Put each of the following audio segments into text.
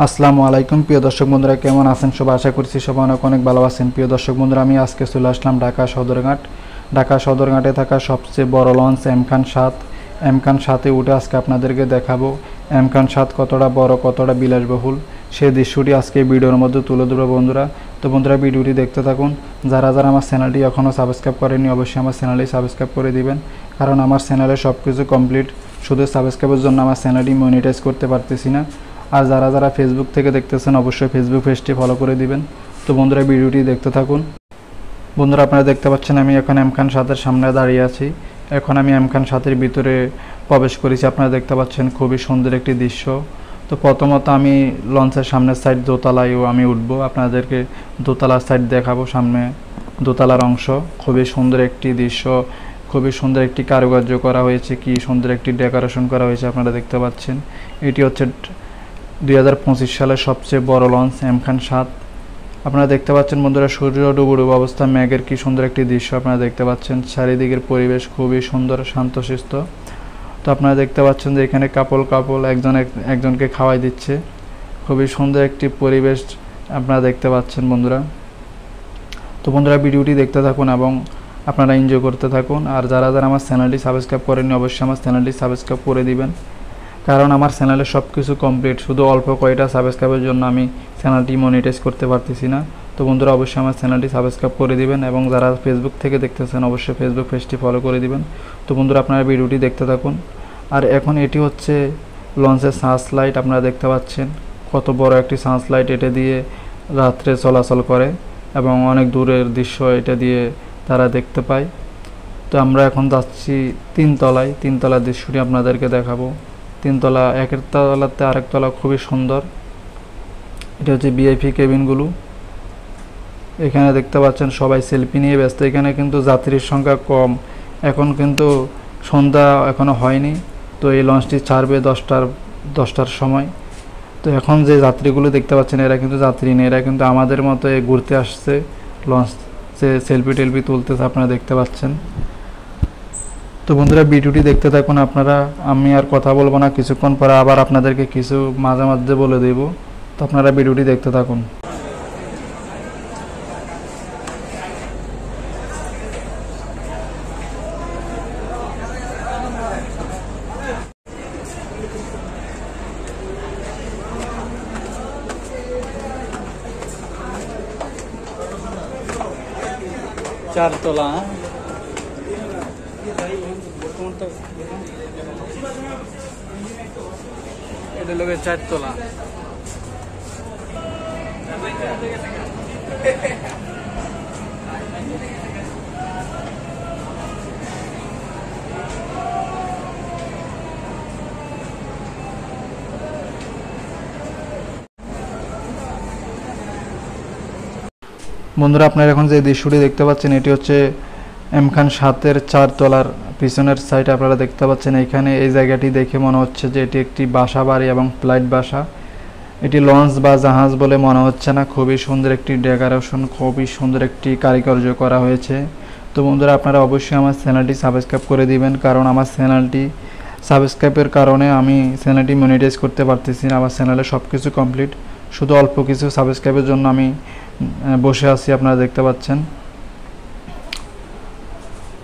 আসসালামু আলাইকুম প্রিয় দর্শক বন্ধুরা, কেমন আছেন সবাই? আশা করছি সবাই অনেক অনেক ভালো আছেন। প্রিয় দর্শক বন্ধুরা, আমি আজকে চলে আসলাম ঢাকা সদরঘাটে থাকা সবচেয়ে বড় লঞ্চ এমখান 7-এ উঠে আজকে আপনাদেরকে দেখাবো এমখান 7 কতটা বড়, কতটা বিলাসবহুল সেই দৃশ্যটি আজকে ভিডিওর মধ্যে তুলে ধরবো বন্ধুরা। তো বন্ধুরা, ভিডিওটি দেখতে থাকুন। যারা আমার চ্যানেলটি এখনও সাবস্ক্রাইব করেনি অবশ্যই আমার চ্যানেলটি সাবস্ক্রাইব করে দিবেন, কারণ আমার চ্যানেলে সব কিছু কমপ্লিট, শুধু সাবস্ক্রাইবের জন্য আমার চ্যানেলটি মনিটাইজ করতে পারতেছি না। আর যারা ফেসবুক থেকে দেখতেছেন অবশ্যই ফেসবুক পেজটি ফলো করে দিবেন। তো বন্ধুরা, ভিডিওটি দেখতে থাকুন। বন্ধুরা, আপনারা দেখতে পাচ্ছেন আমি এখন এমখান 7-এর সামনে দাঁড়িয়ে আছি। এখন আমি এমখান 7-এর ভিতরে প্রবেশ করেছি। আপনারা দেখতে পাচ্ছেন খুবই সুন্দর একটি দৃশ্য। তো প্রথমত আমি লঞ্চের সামনের সাইড দোতলায়ও আমি উঠবো, আপনাদেরকে দোতলার সাইড দেখাবো। সামনে দোতলার অংশ, খুবই সুন্দর একটি দৃশ্য, খুবই সুন্দর একটি কারুকার্য করা হয়েছে, কি সুন্দর একটি ডেকোরেশন করা হয়েছে আপনারা দেখতে পাচ্ছেন। এটি হচ্ছে 2025 সালের সবচেয়ে বড় লঞ্চ এমখান 7। আপনারা দেখতে পাচ্ছেন বন্ধুরা, সূর্য ডুবুডুবু অবস্থা, মেঘের কি সুন্দর একটি দৃশ্য আপনারা দেখতে পাচ্ছেন। চারিদিকের পরিবেশ খুবই সুন্দর, শান্তশিষ্ট। তো আপনারা দেখতে পাচ্ছেন যে এখানে কাপল একজনকে খাওয়াই দিচ্ছে। খুবই সুন্দর একটি পরিবেশ আপনারা দেখতে পাচ্ছেন বন্ধুরা। তো বন্ধুরা, ভিডিওটি দেখতে থাকুন এবং আপনারা এনজয় করতে থাকুন। আর যারা আমার চ্যানেলটি সাবস্ক্রাইব করেননি অবশ্যই আমার চ্যানেলটি সাবস্ক্রাইব করে দিবেন, কারণ আমার চ্যানেলে সব কিছু কমপ্লিট, শুধু অল্প কয়টা সাবস্ক্রাইবের জন্য আমি চ্যানেলটি মনিটাইজ করতে পারতেছি না। তো বন্ধুরা, অবশ্যই আমার চ্যানেলটি সাবস্ক্রাইব করে দিবেন এবং যারা ফেসবুক থেকে দেখতেছেন অবশ্যই ফেসবুক পেজটি ফলো করে দিবেন। তো বন্ধুরা, আপনারা ভিডিওটি দেখতে থাকুন। আর এখন এটি হচ্ছে লঞ্চের সার্চ লাইট, আপনারা দেখতে পাচ্ছেন কত বড় একটি সার্চ লাইট, এটা দিয়ে রাত্রে চলাচল করে এবং অনেক দূরের দৃশ্য এটা দিয়ে তারা দেখতে পায়। তো আমরা এখন যাচ্ছি তিনতলার দৃশ্যটি আপনাদেরকে দেখাবো। তিনতলা, একের তলাতে আরেক তলা খুবই সুন্দর। এটা হচ্ছে ভিআইপি কেবিনগুলো। এখানে দেখতে পাচ্ছেন সবাই সেলফি নিয়ে ব্যস্ত। এখানে কিন্তু যাত্রীর সংখ্যা কম, এখন কিন্তু সন্ধ্যা এখনও হয়নি। তো এই লঞ্চটি ছাড়বে 10টার সময়। তো এখন যে যাত্রীগুলো দেখতে পাচ্ছেন এরা কিন্তু যাত্রী নেই, এরা কিন্তু আমাদের মতো ঘুরতে আসছে, লঞ্চে সেলফি টেলফি তুলতেছে আপনারা দেখতে পাচ্ছেন। তো বন্ধুরা, ভিডিওটি দেখতে থাকুন আপনারা। আমি আর কথা বলবো না, কিছুক্ষণ পরে আবার আপনাদেরকে কিছু মাঝে মাঝে বলে দেব। তো আপনারা ভিডিওটি দেখতে থাকুন। চারতলা, এটা লোকের 4তলা। বন্ধুরা, আপনারা এখন যে দৃশ্যটি দেখতে পাচ্ছেন এটি হচ্ছে এমখান 7-এর 4তলার পিছনের সাইড আপনারা দেখতে পাচ্ছেন। এখানে এই জায়গাটি দেখে মনে হচ্ছে যে এটি একটি বাসা বাড়ি এবং ফ্লাইট বাসা। এটি লঞ্চ বা জাহাজ বলে মনে হচ্ছে না, খুবই সুন্দর একটি ডেকোরেশন, খুবই সুন্দর একটি কারুকার্য করা হয়েছে। তো বন্ধুরা, আপনারা অবশ্যই আমার চ্যানেলটি সাবস্ক্রাইব করে দিবেন, কারণ আমার চ্যানেলটি সাবস্ক্রাইবের কারণে আমি চ্যানেলটি মনিটাইজ করতে পারতেছি না। আমার চ্যানেলে সব কিছু কমপ্লিট, শুধু অল্প কিছু সাবস্ক্রাইবের জন্য আমি বসে আছি, আপনারা দেখতে পাচ্ছেন।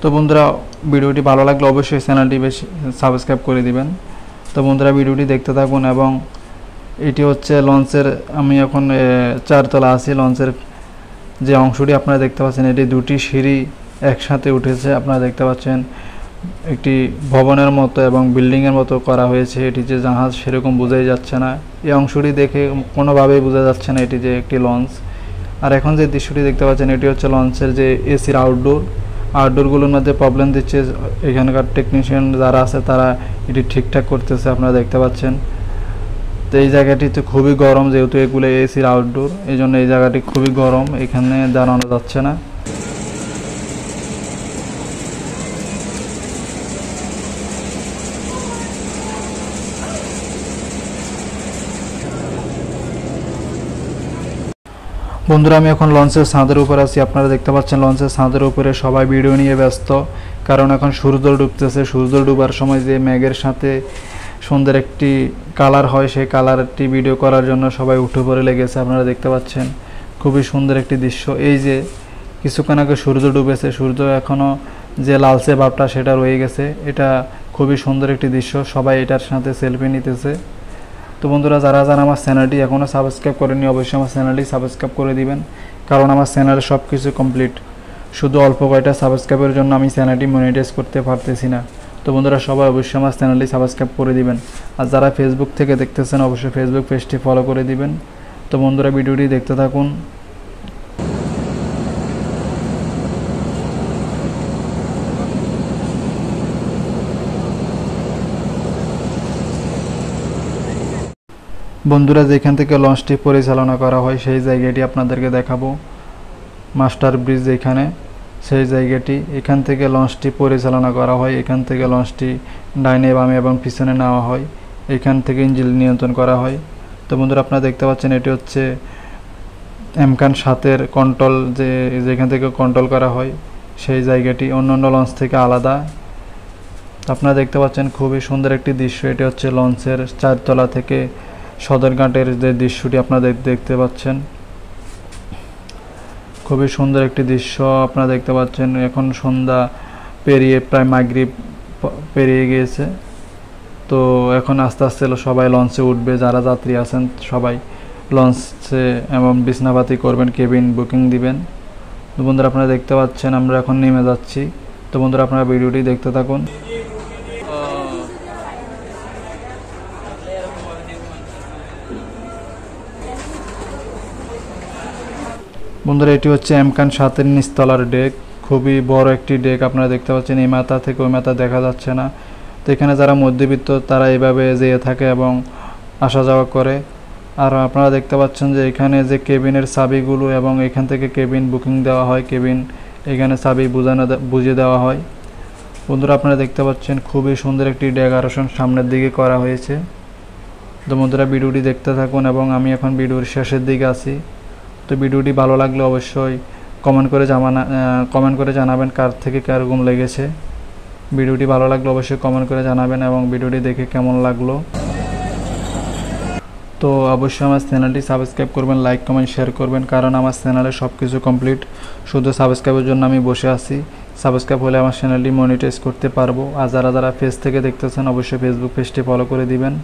তো বন্ধুরা, ভিডিওটি ভালো লাগলে অবশ্যই চ্যানেলটি বেশি সাবস্ক্রাইব করে দিবেন। তো বন্ধুরা, ভিডিওটি দেখতে থাকুন এবং এটি হচ্ছে লঞ্চের, আমি এখন 4তলা আছি। লঞ্চের যে অংশটি আপনারা দেখতে পাচ্ছেন এটি দুটি সিঁড়ি একসাথে উঠেছে, আপনারা দেখতে পাচ্ছেন একটি ভবনের মতো এবং বিল্ডিংয়ের মতো করা হয়েছে। এটি যে জাহাজ সেরকম বোঝাই যাচ্ছে না, এই অংশটি দেখে কোনোভাবেই বোঝা যাচ্ছে না এটি যে একটি লঞ্চ। আর এখন যে দৃশ্যটি দেখতে পাচ্ছেন এটি হচ্ছে লঞ্চের যে এসির আউটডোরগুলোর মধ্যে প্রবলেম দিচ্ছে। এখানকার টেকনিশিয়ান যারা আছে তারা এটি ঠিকঠাক করতেছে, আপনারা দেখতে পাচ্ছেন। তো এই জায়গাটি তো খুবই গরম, যেহেতু এগুলো এসির আউটডোর, এই জন্য এই জায়গাটি খুবই গরম, এখানে দাঁড়ানো যাচ্ছে না। বন্ধুরা, আমি এখন লঞ্চের ছাদের উপর আছি। আপনারা দেখতে পাচ্ছেন লঞ্চের ছাদের উপরে সবাই ভিডিও নিয়ে ব্যস্ত, কারণ এখন সূর্য ডুবতেছে। সূর্য ডুবার সময় যে মেঘের সাথে সুন্দর একটি কালার হয়, সেই কালারটি ভিডিও করার জন্য সবাই উঠে পড়ে লেগেছে। আপনারা দেখতে পাচ্ছেন খুবই সুন্দর একটি দৃশ্য। এই যে কিছুক্ষণ আগে সূর্য ডুবেছে, সূর্য এখনও যে লালচে ভাবটা সেটা রয়ে গেছে। এটা খুবই সুন্দর একটি দৃশ্য, সবাই এটার সাথে সেলফি নিতেছে। তো বন্ধুরা, যারা যারা আমার চ্যানেলটি এখনও সাবস্ক্রাইব করেনি অবশ্যই আমার চ্যানেলটি সাবস্ক্রাইব করে দিবেন, কারণ আমার চ্যানেলে সব কিছু কমপ্লিট। শুধু অল্প কয়টা সাবস্ক্রাইবের জন্য আমি চ্যানেলটি মনিটাইজ করতে পারতেছি না। তো বন্ধুরা, সবাই অবশ্যই আমার চ্যানেলটি সাবস্ক্রাইব করে দিবেন। আর যারা ফেসবুক থেকে দেখতেছেন অবশ্যই ফেসবুক পেজটি ফলো করে দিবেন। তো বন্ধুরা, ভিডিওটি দেখতে থাকুন। বন্ধুরা, যেখান থেকে লঞ্চটি পরিচালনা করা হয় সেই জায়গাটি আপনাদেরকে দেখাবো। মাস্টার ব্রিজ যেখানে, সেই জায়গাটি, এখান থেকে লঞ্চটি পরিচালনা করা হয়। এখান থেকে লঞ্চটি ডাইনে বামে এবং পিছনে নেওয়া হয়। এখান থেকে ইঞ্জিন নিয়ন্ত্রণ করা হয়। তো বন্ধুরা, আপনারা দেখতে পাচ্ছেন এটি হচ্ছে এমকান 7-এর কন্ট্রোল, যেখান থেকে কন্ট্রোল করা হয় সেই জায়গাটি অন্যান্য লঞ্চ থেকে আলাদা। আপনারা দেখতে পাচ্ছেন খুবই সুন্দর একটি দৃশ্য। এটি হচ্ছে লঞ্চের 4তলা থেকে সদরঘাটের যে দৃশ্যটি আপনারা দেখতে পাচ্ছেন, খুবই সুন্দর একটি দৃশ্য আপনারা দেখতে পাচ্ছেন। এখন সন্ধ্যা পেরিয়ে প্রায় মাগরিব পেরিয়ে গিয়েছে। তো এখন আস্তে আস্তে সবাই লঞ্চে উঠবে, যারা যাত্রী আছেন সবাই লঞ্চে এবং বিছনাপাতি করবেন, কেবিন বুকিং দিবেন। তো বন্ধুরা, আপনারা দেখতে পাচ্ছেন আমরা এখন নেমে যাচ্ছি। তো বন্ধুরা, আপনারা ভিডিওটি দেখতে থাকুন। বন্ধুরা, এটি হচ্ছে এমকান 7-এর নিচতলার ডেক। খুবই বড় একটি ডেক আপনারা দেখতে পাচ্ছেন। এই মাথা থেকে ওই মাথা দেখা যাচ্ছে না। তো এখানে যারা মধ্যবিত্ত তারা এইভাবে যেয়ে থাকে এবং আসা যাওয়া করে। আর আপনারা দেখতে পাচ্ছেন যে এখানে যে কেবিনের চাবিগুলো এবং এখান থেকে কেবিন বুকিং দেওয়া হয়, কেবিন এখানে চাবি বুঝিয়ে দেওয়া হয়। বন্ধুরা, আপনারা দেখতে পাচ্ছেন খুবই সুন্দর একটি ডেকোরেশন সামনের দিকে করা হয়েছে। তো বন্ধুরা, ভিডিওটি দেখতে থাকুন এবং আমি এখন ভিডিওর শেষের দিকে আছি। তো ভিডিওটি ভালো লাগলে অবশ্যই কমেন্ট করে জানাবেন কার থেকে কীরকম লেগেছে। ভিডিওটি ভালো লাগলে অবশ্যই কমেন্ট করে জানাবেন এবং ভিডিওটি দেখে কেমন লাগলো। তো অবশ্যই আমার চ্যানেলটি সাবস্ক্রাইব করবেন, লাইক কমেন্ট শেয়ার করবেন, কারণ আমার চ্যানেলে সব কিছু কমপ্লিট। শুধু সাবস্ক্রাইবের জন্য আমি বসে আছি। সাবস্ক্রাইব হলে আমার চ্যানেলটি মনিটাইজ করতে পারবো। আর যারা যারা পেজ থেকে দেখতেছেন অবশ্যই ফেসবুক পেজটি ফলো করে দিবেন।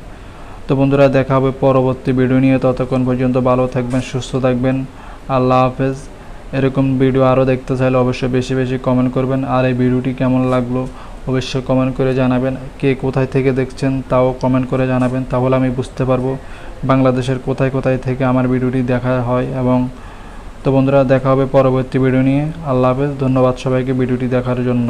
তো বন্ধুরা, দেখা হবে পরবর্তী ভিডিও নিয়ে। ততক্ষণ পর্যন্ত ভালো থাকবেন, সুস্থ থাকবেন। আল্লাহ হাফেজ। এরকম ভিডিও আরও দেখতে চাইলে অবশ্যই বেশি বেশি কমেন্ট করবেন। আর এই ভিডিওটি কেমন লাগলো অবশ্যই কমেন্ট করে জানাবেন। কে কোথায় থেকে দেখছেন তাও কমেন্ট করে জানাবেন, তাহলে আমি বুঝতে পারবো বাংলাদেশের কোথায় কোথায় থেকে আমার ভিডিওটি দেখা হয়। এবং তো বন্ধুরা, দেখা হবে পরবর্তী ভিডিও নিয়ে। আল্লাহ হাফেজ। ধন্যবাদ সবাইকে ভিডিওটি দেখার জন্য।